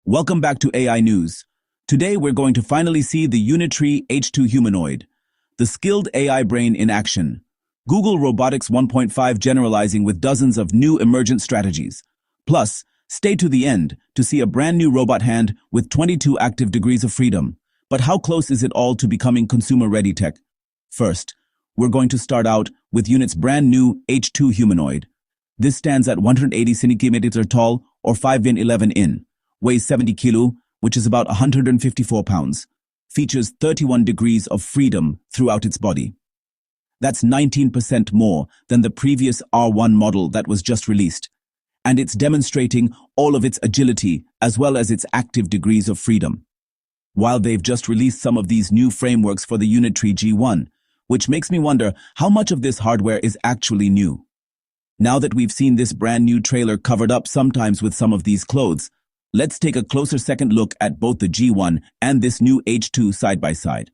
Welcome back to AI News. Today we're going to finally see the Unitree H2 humanoid, the Skild AI brain in action. Google Robotics 1.5 generalizing with dozens of new emergent strategies. Plus, stay to the end to see a brand new robot hand with 22 active degrees of freedom. But how close is it all to becoming consumer-ready tech? First, we're going to start out with Unit's brand new H2 humanoid. This stands at 180 centimeters tall or 5 in 11 in. Weighs 70 kilo, which is about 154 pounds. Features 31 degrees of freedom throughout its body. That's 19% more than the previous R1 model that was just released. And it's demonstrating all of its agility as well as its active degrees of freedom. While they've just released some of these new frameworks for the Unitree G1, which makes me wonder how much of this hardware is actually new. Now that we've seen this brand new trailer covered up sometimes with some of these clothes, let's take a closer second look at both the G1 and this new H2 side by side.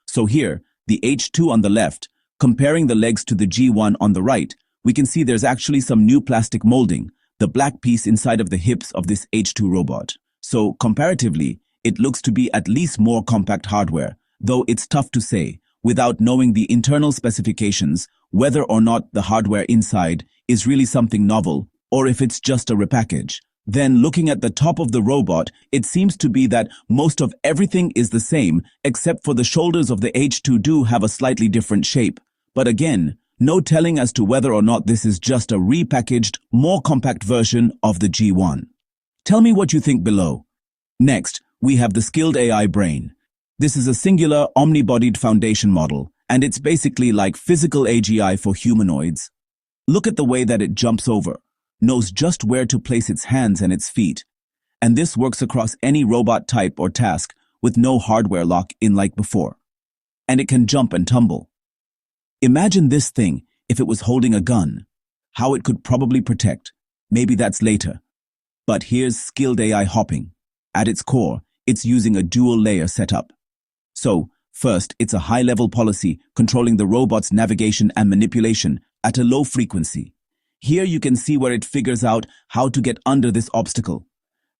So here, the H2 on the left, comparing the legs to the G1 on the right, we can see there's actually some new plastic molding, the black piece inside of the hips of this H2 robot. So comparatively, it looks to be at least more compact hardware, though it's tough to say, without knowing the internal specifications, whether or not the hardware inside is really something novel, or if it's just a repackage. Then looking at the top of the robot, it seems to be that most of everything is the same, except for the shoulders of the H2 do have a slightly different shape. But again, no telling as to whether or not this is just a repackaged, more compact version of the G1. Tell me what you think below. Next, we have the Skild AI brain. This is a singular, omni-bodied foundation model, and it's basically like physical AGI for humanoids. Look at the way that it jumps over. Knows just where to place its hands and its feet. And this works across any robot type or task with no hardware lock-in like before. And it can jump and tumble. Imagine this thing if it was holding a gun. How it could probably protect. Maybe that's later. But here's Skild AI hopping. At its core, it's using a dual-layer setup. So, first, it's a high-level policy controlling the robot's navigation and manipulation at a low frequency. Here you can see where it figures out how to get under this obstacle.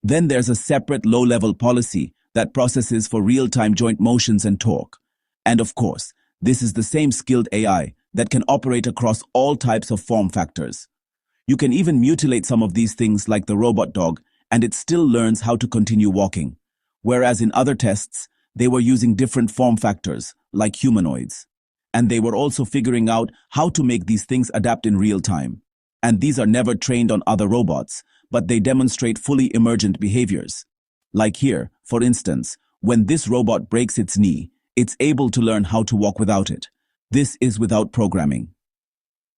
Then there's a separate low-level policy that processes for real-time joint motions and torque. And of course, this is the same Skild AI that can operate across all types of form factors. You can even mutilate some of these things like the robot dog, and it still learns how to continue walking. Whereas in other tests, they were using different form factors, like humanoids. And they were also figuring out how to make these things adapt in real time. And these are never trained on other robots, but they demonstrate fully emergent behaviors. Like here, for instance, when this robot breaks its knee, it's able to learn how to walk without it. This is without programming.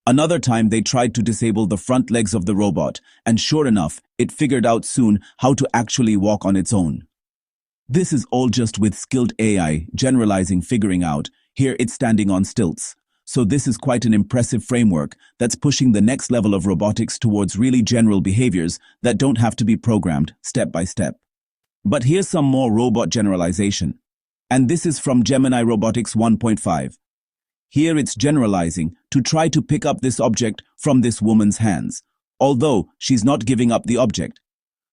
Another time they tried to disable the front legs of the robot, and sure enough, it figured out soon how to actually walk on its own. This is all just with Skild AI generalizing figuring out, here it's standing on stilts. So this is quite an impressive framework that's pushing the next level of robotics towards really general behaviors that don't have to be programmed step by step. But here's some more robot generalization. And this is from Gemini Robotics 1.5. Here it's generalizing to try to pick up this object from this woman's hands, although she's not giving up the object.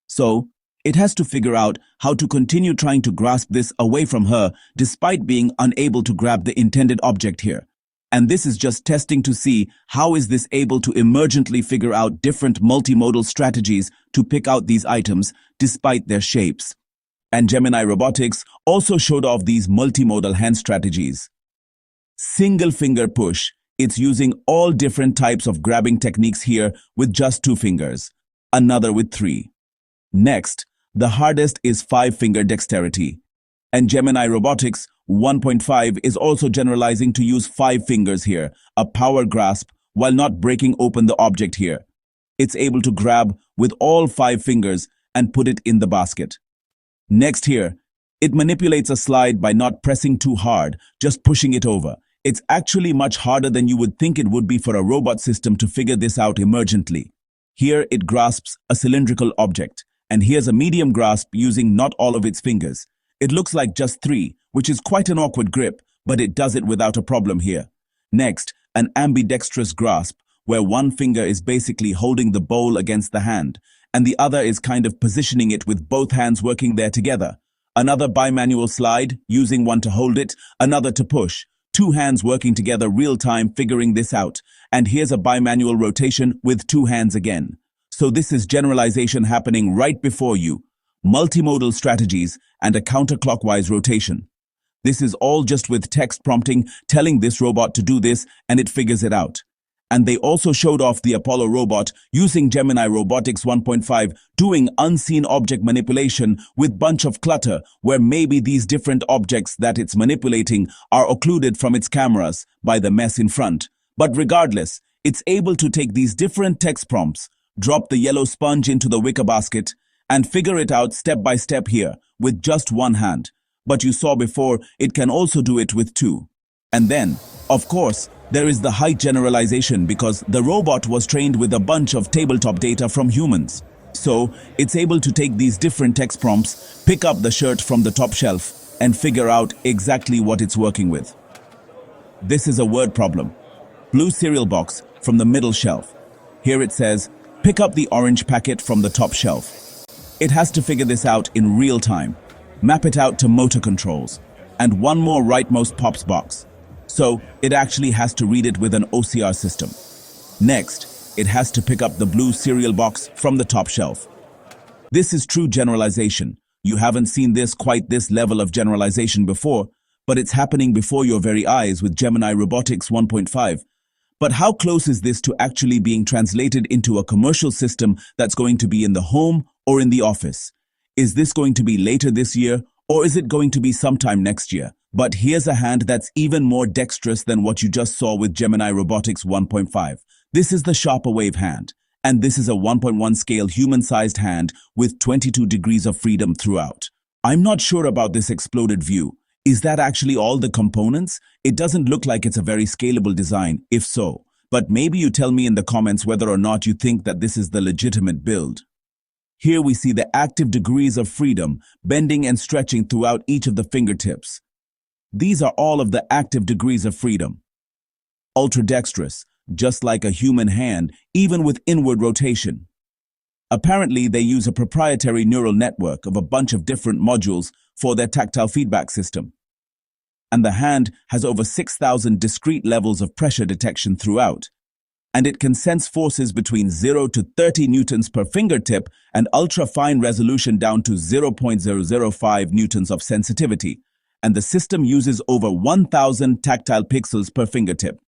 So, it has to figure out how to continue trying to grasp this away from her despite being unable to grab the intended object here. And this is just testing to see how is this able to emergently figure out different multimodal strategies to pick out these items despite their shapes. And Gemini Robotics also showed off these multimodal hand strategies. Single finger push. It's using all different types of grabbing techniques here with just 2 fingers. Another with 3. Next, the hardest is 5-finger dexterity. And Gemini Robotics 1.5 is also generalizing to use 5 fingers here, a power grasp, while not breaking open the object here. It's able to grab with all 5 fingers and put it in the basket. Next here, it manipulates a slide by not pressing too hard, just pushing it over. It's actually much harder than you would think it would be for a robot system to figure this out emergently. Here it grasps a cylindrical object, and here's a medium grasp using not all of its fingers. It looks like just 3, which is quite an awkward grip, but it does it without a problem here. Next, an ambidextrous grasp, where one finger is basically holding the bowl against the hand, and the other is kind of positioning it with both hands working there together. Another bimanual slide, using one to hold it, another to push. Two hands working together real-time figuring this out. And here's a bimanual rotation with two hands again. So this is generalization happening right before you. Multimodal strategies and a counterclockwise rotation. This is all just with text prompting, telling this robot to do this, and it figures it out. And they also showed off the Apollo robot using Gemini Robotics 1.5 doing unseen object manipulation with bunch of clutter where maybe these different objects that it's manipulating are occluded from its cameras by the mess in front. But regardless, it's able to take these different text prompts, drop the yellow sponge into the wicker basket, and figure it out step by step here with just one hand. But you saw before, it can also do it with two. And then, of course, there is the height generalization because the robot was trained with a bunch of tabletop data from humans. So, it's able to take these different text prompts, pick up the shirt from the top shelf, and figure out exactly what it's working with. This is a word problem. Blue cereal box from the middle shelf. Here it says, pick up the orange packet from the top shelf. It has to figure this out in real time, map it out to motor controls, and one more rightmost pops box. So, it actually has to read it with an OCR system. Next, it has to pick up the blue cereal box from the top shelf. This is true generalization. You haven't seen quite this level of generalization before, but it's happening before your very eyes with Gemini Robotics 1.5. But how close is this to actually being translated into a commercial system that's going to be in the home or in the office? Is this going to be later this year, or is it going to be sometime next year? But here's a hand that's even more dexterous than what you just saw with Gemini Robotics 1.5. This is the sharper wave hand, and this is a 1.1 scale human-sized hand with 22 degrees of freedom throughout. I'm not sure about this exploded view. Is that actually all the components? It doesn't look like it's a very scalable design, if so. But maybe you tell me in the comments whether or not you think that this is the legitimate build. Here we see the active degrees of freedom, bending and stretching throughout each of the fingertips. These are all of the active degrees of freedom. Ultra-dexterous, just like a human hand, even with inward rotation. Apparently, they use a proprietary neural network of a bunch of different modules for their tactile feedback system. And the hand has over 6,000 discrete levels of pressure detection throughout. And it can sense forces between 0 to 30 newtons per fingertip and ultra-fine resolution down to 0.005 newtons of sensitivity. And the system uses over 1,000 tactile pixels per fingertip.